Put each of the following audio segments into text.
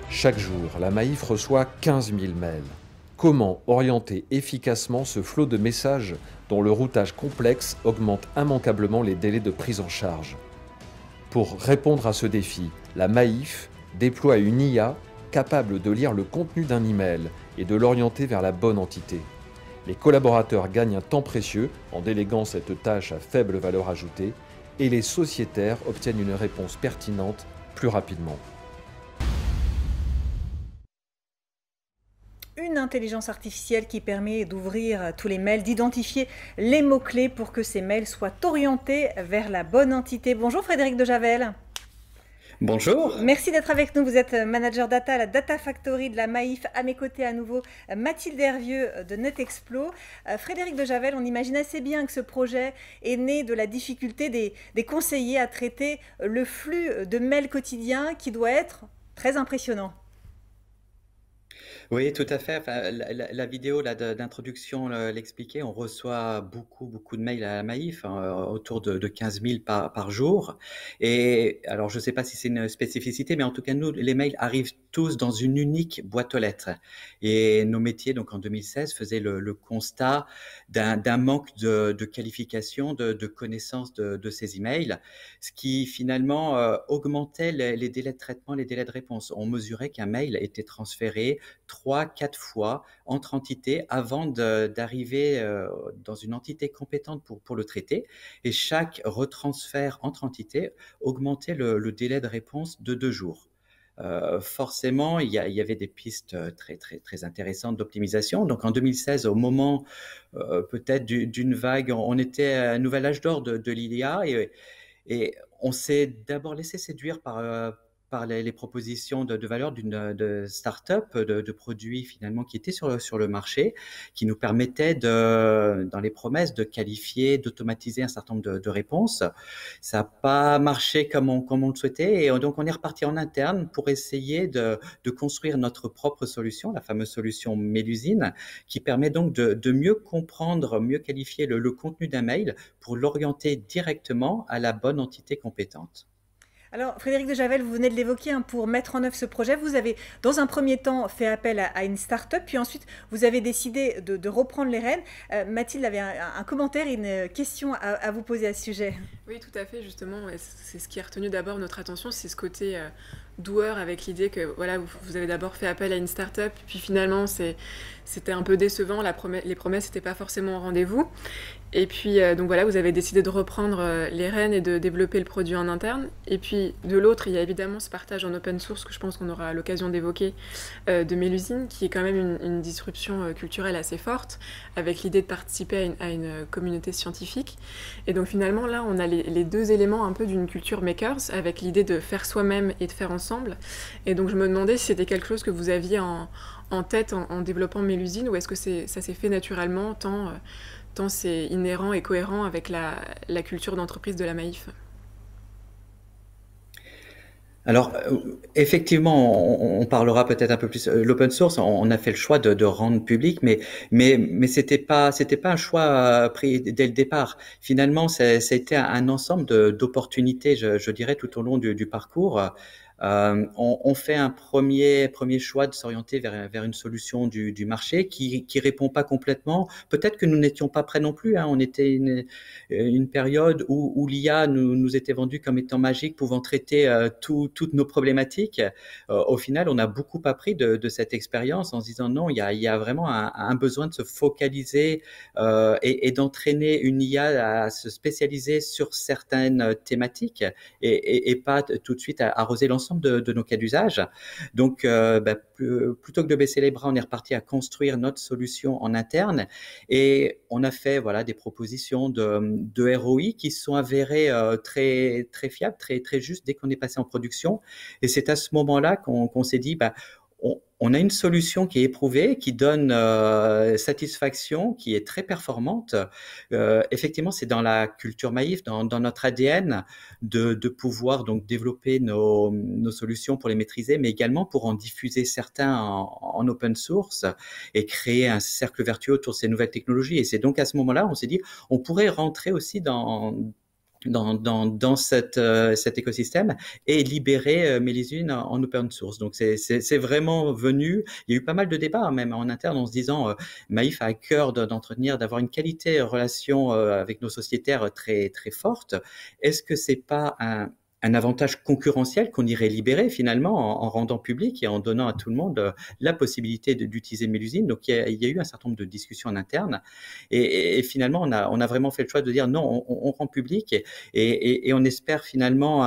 Chaque jour, la Maïf reçoit 15 000 mails. Comment orienter efficacement ce flot de messages dont le routage complexe augmente immanquablement les délais de prise en charge? Pour répondre à ce défi, la Maïf déploie une IA capable de lire le contenu d'un email et de l'orienter vers la bonne entité. Les collaborateurs gagnent un temps précieux en déléguant cette tâche à faible valeur ajoutée et les sociétaires obtiennent une réponse pertinente plus rapidement. Une intelligence artificielle qui permet d'ouvrir tous les mails, d'identifier les mots-clés pour que ces mails soient orientés vers la bonne entité. Bonjour Frédéric Dejavel. Bonjour. Merci d'être avec nous. Vous êtes manager data à la Data Factory de la Maïf. À mes côtés à nouveau Mathilde Hervieux de NetExplo. Frédéric Dejavel, on imagine assez bien que ce projet est né de la difficulté des conseillers à traiter le flux de mails quotidiens qui doit être très impressionnant. Oui, tout à fait. Enfin, la vidéo là, d'introduction l'expliquait. On reçoit beaucoup de mails à la Maïf, hein, autour de 15 000 par jour. Et alors, je ne sais pas si c'est une spécificité, mais en tout cas, nous, les mails arrivent tous dans une unique boîte aux lettres. Et nos métiers, donc en 2016, faisaient le constat d'un manque de qualification, de connaissance de ces emails, ce qui finalement augmentait les délais de traitement, les délais de réponse. On mesurait qu'un mail était transféré 3, 4 fois entre entités avant d'arriver dans une entité compétente pour le traiter. Et chaque retransfert entre entités augmentait le délai de réponse de 2 jours. Forcément, il y avait des pistes très intéressantes d'optimisation. Donc en 2016, au moment peut-être d'une vague, on était à un nouvel âge d'or de l'IA et on s'est d'abord laissé séduire par les propositions de valeur de start-up, de produits finalement qui étaient sur le marché, qui nous permettaient dans les promesses de qualifier, d'automatiser un certain nombre de réponses. Ça n'a pas marché comme on le souhaitait et donc on est reparti en interne pour essayer de construire notre propre solution, la fameuse solution Mélusine, qui permet donc de mieux comprendre, mieux qualifier le contenu d'un mail pour l'orienter directement à la bonne entité compétente. Alors, Frédéric Dejavel, vous venez de l'évoquer, hein, pour mettre en œuvre ce projet, vous avez, dans un premier temps, fait appel à une start-up, puis ensuite, vous avez décidé de reprendre les rênes. Mathilde avait un commentaire et une question à vous poser à ce sujet. Oui, tout à fait, justement. Et c'est ce qui a retenu d'abord notre attention, c'est ce côté doueur avec l'idée que voilà, vous avez d'abord fait appel à une start-up, puis finalement, c'était un peu décevant, les promesses n'étaient pas forcément au rendez-vous. Et puis, donc voilà, vous avez décidé de reprendre les rênes et de développer le produit en interne. Et puis, de l'autre, il y a évidemment ce partage en open source que je pense qu'on aura l'occasion d'évoquer, de Mélusine, qui est quand même une disruption culturelle assez forte, avec l'idée de participer à une communauté scientifique. Et donc finalement, là, on a les deux éléments un peu d'une culture makers, avec l'idée de faire soi-même et de faire ensemble. Et donc je me demandais si c'était quelque chose que vous aviez en tête en développant Mélusine, ou est-ce que ça s'est fait naturellement, tant c'est inhérent et cohérent avec la culture d'entreprise de la Maïf. Alors, effectivement, on parlera peut-être un peu plus. L'open source, on a fait le choix de rendre public, mais c'était pas un choix pris dès le départ. Finalement, ça a été un ensemble d'opportunités, je dirais, tout au long du parcours. On fait un premier choix de s'orienter vers une solution du marché qui répond pas complètement. Peut-être que nous n'étions pas prêts non plus, hein. On était une période où l'IA nous était vendue comme étant magique, pouvant traiter toutes nos problématiques. Au final, on a beaucoup appris de cette expérience en se disant non, il y a vraiment un besoin de se focaliser et d'entraîner une IA à se spécialiser sur certaines thématiques et pas tout de suite à arroser l'ensemble de nos cas d'usage. Donc, plutôt que de baisser les bras, on est reparti à construire notre solution en interne et on a fait voilà, des propositions de ROI qui sont avérées très fiables, très justes dès qu'on est passé en production. Et c'est à ce moment-là qu'on s'est dit, on a une solution qui est éprouvée, qui donne satisfaction, qui est très performante. Effectivement, c'est dans la culture Maïf, dans notre ADN, de pouvoir donc développer nos solutions pour les maîtriser, mais également pour en diffuser certains en open source et créer un cercle vertueux autour de ces nouvelles technologies. Et c'est donc à ce moment-là, on s'est dit, on pourrait rentrer aussi dans cet écosystème et libérer Mélusine en open source. Donc c'est vraiment venu. Il y a eu pas mal de débats même en interne en se disant Maïf a à cœur d'entretenir, d'avoir une qualité relation avec nos sociétaires très très forte. Est-ce que c'est pas un avantage concurrentiel qu'on irait libérer finalement en rendant public et en donnant à tout le monde la possibilité d'utiliser Mélusine. Donc il y a eu un certain nombre de discussions en interne et finalement on a vraiment fait le choix de dire non, on rend public et on espère finalement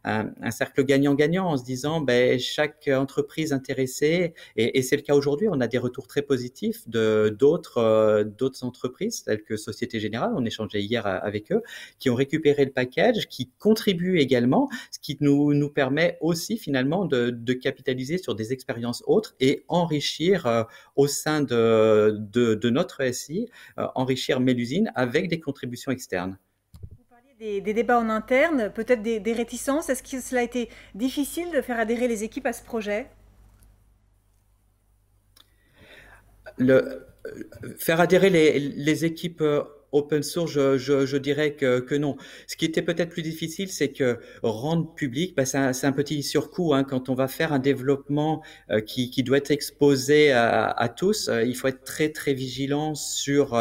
un cercle gagnant-gagnant en se disant chaque entreprise intéressée, et c'est le cas aujourd'hui, on a des retours très positifs de d'autres entreprises telles que Société Générale, on échangeait hier avec eux, qui ont récupéré le package, qui contribuent également, ce qui nous permet aussi finalement de capitaliser sur des expériences autres et enrichir au sein de notre SI, enrichir Mélusine avec des contributions externes. Des débats en interne, peut-être des réticences. Est-ce que cela a été difficile de faire adhérer les équipes à ce projet? Faire adhérer les équipes open source, je dirais que non. Ce qui était peut-être plus difficile, c'est que rendre public, c'est un petit surcoût. Hein, quand on va faire un développement qui doit être exposé à tous, il faut être très très vigilant sur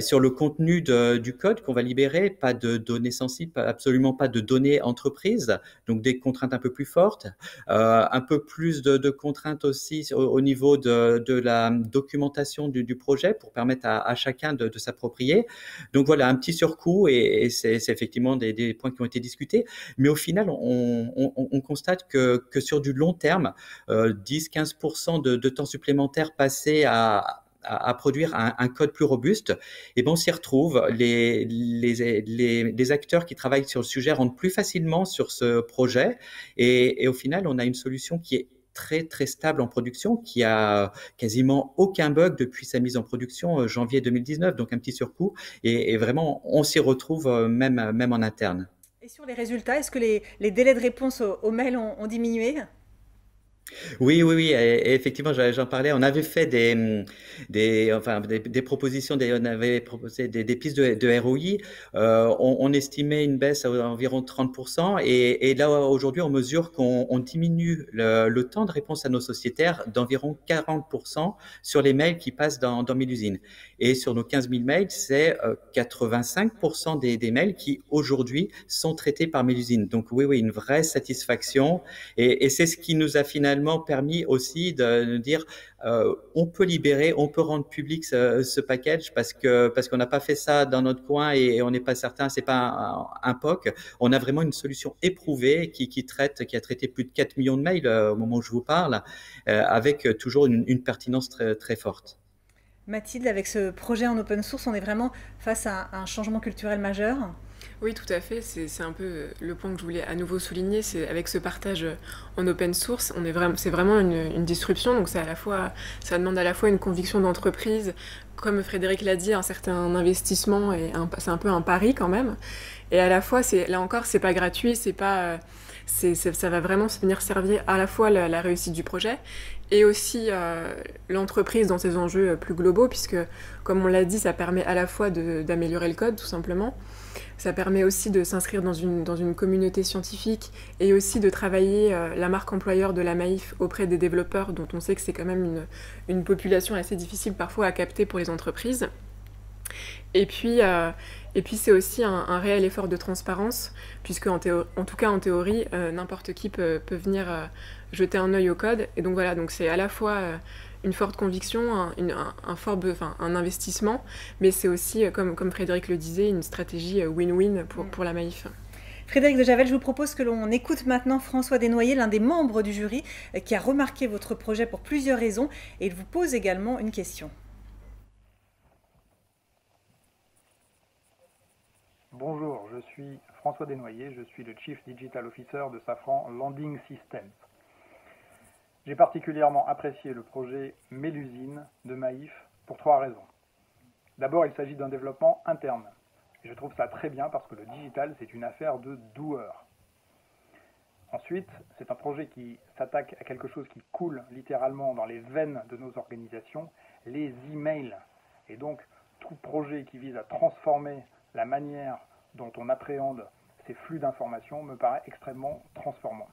sur le contenu du code qu'on va libérer, pas de données sensibles, absolument pas de données entreprises, donc des contraintes un peu plus fortes, un peu plus de contraintes aussi au niveau de la documentation du projet pour permettre à chacun de s'approprier. Donc voilà, un petit surcoût et c'est effectivement des points qui ont été discutés, mais au final, on constate que sur du long terme, 10-15% de temps supplémentaire passé à produire un code plus robuste, et on s'y retrouve. Les acteurs qui travaillent sur le sujet rentrent plus facilement sur ce projet et au final, on a une solution qui est très très stable en production, qui a quasiment aucun bug depuis sa mise en production janvier 2019, donc un petit surcoût et vraiment on s'y retrouve même en interne. Et sur les résultats, est-ce que les délais de réponse aux mails ont diminué? Oui, et effectivement, j'en parlais. On avait fait des propositions, on avait proposé des pistes de ROI. On estimait une baisse à environ 30%. Et là, aujourd'hui, on mesure qu'on diminue le temps de réponse à nos sociétaires d'environ 40% sur les mails qui passent dans Mélusine. Et sur nos 15 000 mails, c'est 85% des mails qui, aujourd'hui, sont traités par Mélusine. Donc oui, une vraie satisfaction. Et c'est ce qui nous a finalement permis aussi de dire on peut libérer, on peut rendre public ce package parce qu'on n'a pas fait ça dans notre coin et on n'est pas certain, c'est pas un POC. On a vraiment une solution éprouvée qui a traité plus de 4 millions de mails au moment où je vous parle, avec toujours une pertinence très, très forte. Mathilde, avec ce projet en open source, on est vraiment face à un changement culturel majeur. Oui, tout à fait. C'est un peu le point que je voulais à nouveau souligner. C'est avec ce partage en open source, c'est vraiment une disruption. Donc ça demande à la fois une conviction d'entreprise, comme Frédéric l'a dit, un certain investissement et c'est un peu un pari quand même. Et à la fois, là encore, c'est pas gratuit, ça va vraiment venir servir à la fois la réussite du projet et aussi l'entreprise dans ses enjeux plus globaux, puisque, comme on l'a dit, ça permet à la fois d'améliorer le code, tout simplement. Ça permet aussi de s'inscrire dans une communauté scientifique et aussi de travailler la marque employeur de la Maïf auprès des développeurs, dont on sait que c'est quand même une population assez difficile parfois à capter pour les entreprises. Et puis c'est aussi un réel effort de transparence, puisque en tout cas en théorie, n'importe qui peut venir jeter un œil au code. Et donc voilà, donc c'est à la fois une forte conviction, un investissement, mais c'est aussi, comme Frédéric le disait, une stratégie win-win pour la Maïf. Frédéric de Javel, je vous propose que l'on écoute maintenant François Desnoyers, l'un des membres du jury, qui a remarqué votre projet pour plusieurs raisons, et il vous pose également une question. Bonjour, je suis François Desnoyers, je suis le Chief Digital Officer de Safran Landing Systems. J'ai particulièrement apprécié le projet Mélusine de Maïf pour 3 raisons. D'abord, il s'agit d'un développement interne. Et je trouve ça très bien parce que le digital, c'est une affaire de doueurs. Ensuite, c'est un projet qui s'attaque à quelque chose qui coule littéralement dans les veines de nos organisations, les emails. Et donc, tout projet qui vise à transformer la manière dont on appréhende ces flux d'informations me paraît extrêmement transformant.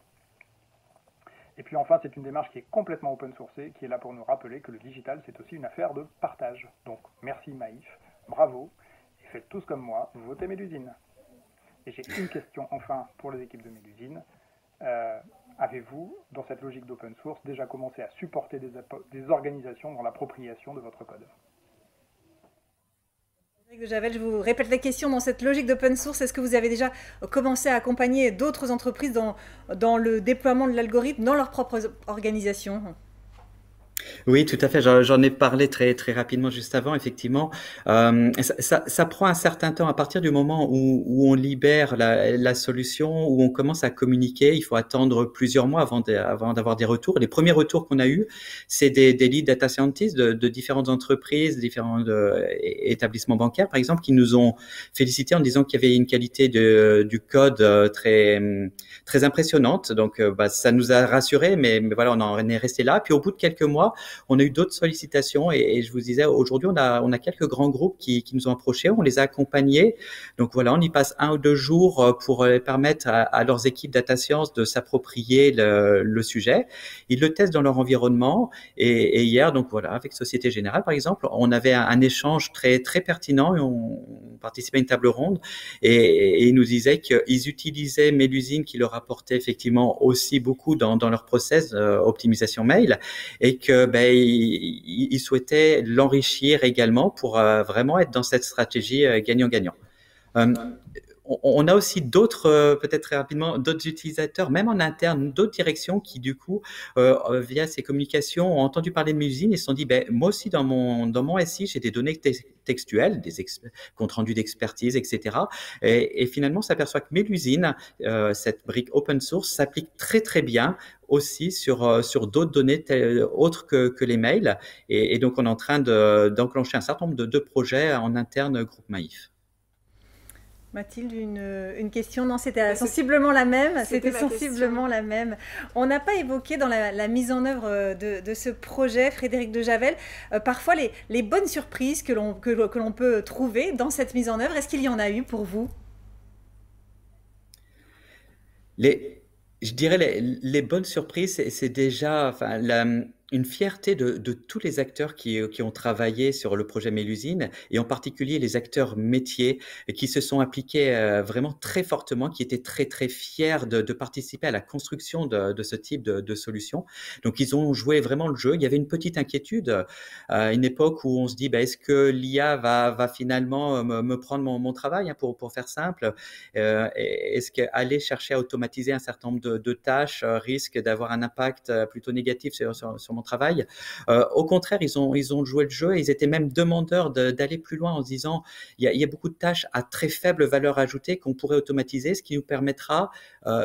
Et puis enfin, c'est une démarche qui est complètement open sourcée, qui est là pour nous rappeler que le digital, c'est aussi une affaire de partage. Donc merci Maïf, bravo, et faites tous comme moi, votez Mélusine. Et j'ai une question enfin pour les équipes de Mélusine. Avez-vous, dans cette logique d'open source, déjà commencé à supporter des organisations dans l'appropriation de votre code ? Frédéric de Javel, je vous répète la question. Dans cette logique d'open source, est-ce que vous avez déjà commencé à accompagner d'autres entreprises dans le déploiement de l'algorithme dans leur propre organisation ? Oui, tout à fait. J'en ai parlé très très rapidement juste avant. Effectivement, ça prend un certain temps à partir du moment où on libère la solution, où on commence à communiquer. Il faut attendre plusieurs mois avant d'avoir des retours. Les premiers retours qu'on a eus, c'est des lead data scientists de différentes entreprises, différents établissements bancaires, par exemple, qui nous ont félicité en disant qu'il y avait une qualité du code très très impressionnante. Donc, ça nous a rassurés, mais voilà, on en est resté là. Puis au bout de quelques mois, on a eu d'autres sollicitations et je vous disais, aujourd'hui, on a quelques grands groupes qui nous ont approchés, on les a accompagnés. Donc voilà, on y passe 1 ou 2 jours pour permettre à leurs équipes data science de s'approprier le sujet. Ils le testent dans leur environnement et hier, donc voilà, avec Société Générale, par exemple, on avait un échange très, très pertinent et on participait à une table ronde et ils nous disaient qu'ils utilisaient Mélusine qui leur apportait effectivement aussi beaucoup dans leur process optimisation mail et que il souhaitait l'enrichir également pour vraiment être dans cette stratégie gagnant-gagnant. On a aussi d'autres, peut-être très rapidement, d'autres utilisateurs, même en interne, d'autres directions qui, du coup, via ces communications, ont entendu parler de Mélusine et se sont dit, moi aussi, dans mon SI, j'ai des données textuelles, des comptes rendus d'expertise, etc. Et finalement, on s'aperçoit que Mélusine, cette brique open source, s'applique très, très bien aussi sur d'autres données autres que les mails. Et donc, on est en train d'enclencher un certain nombre de projets en interne groupe Maïf. Mathilde, une question? Non, c'était sensiblement la même. C'était sensiblement la même. On n'a pas évoqué dans la mise en œuvre de ce projet, Frédéric de Javel, parfois les bonnes surprises que l'on peut trouver dans cette mise en œuvre. Est-ce qu'il y en a eu pour vous? Je dirais les bonnes surprises, c'est déjà une fierté de tous les acteurs qui ont travaillé sur le projet Mélusine et en particulier les acteurs métiers qui se sont impliqués vraiment très fortement, qui étaient très très fiers de participer à la construction de ce type de solution. Donc ils ont joué vraiment le jeu. Il y avait une petite inquiétude à une époque où on se dit est-ce que l'IA va finalement me prendre mon travail, hein, pour faire simple. Est-ce qu'aller chercher à automatiser un certain nombre de tâches risque d'avoir un impact plutôt négatif sur mon travail. Au contraire, ils ont joué le jeu et ils étaient même demandeurs d'aller plus loin en se disant il y a beaucoup de tâches à très faible valeur ajoutée qu'on pourrait automatiser, ce qui nous permettra,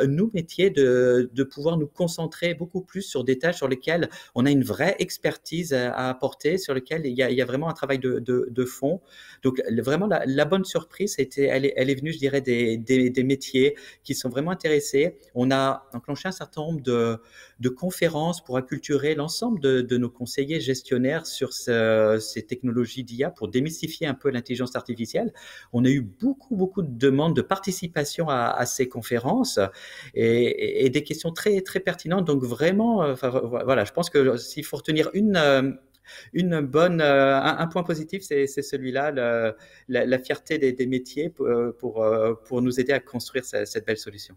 nous métiers, de pouvoir nous concentrer beaucoup plus sur des tâches sur lesquelles on a une vraie expertise à apporter, sur lesquelles il y a vraiment un travail de fond. Donc vraiment la bonne surprise, elle est venue, je dirais, des métiers qui sont vraiment intéressés. On a enclenché un certain nombre de conférences pour acculturer l'ensemble de nos conseillers gestionnaires sur ces technologies d'IA pour démystifier un peu l'intelligence artificielle. On a eu beaucoup de demandes de participation à ces conférences et des questions très, très pertinentes. Donc vraiment, voilà, je pense que s'il faut retenir un point positif, c'est celui-là, la fierté des métiers pour nous aider à construire cette belle solution.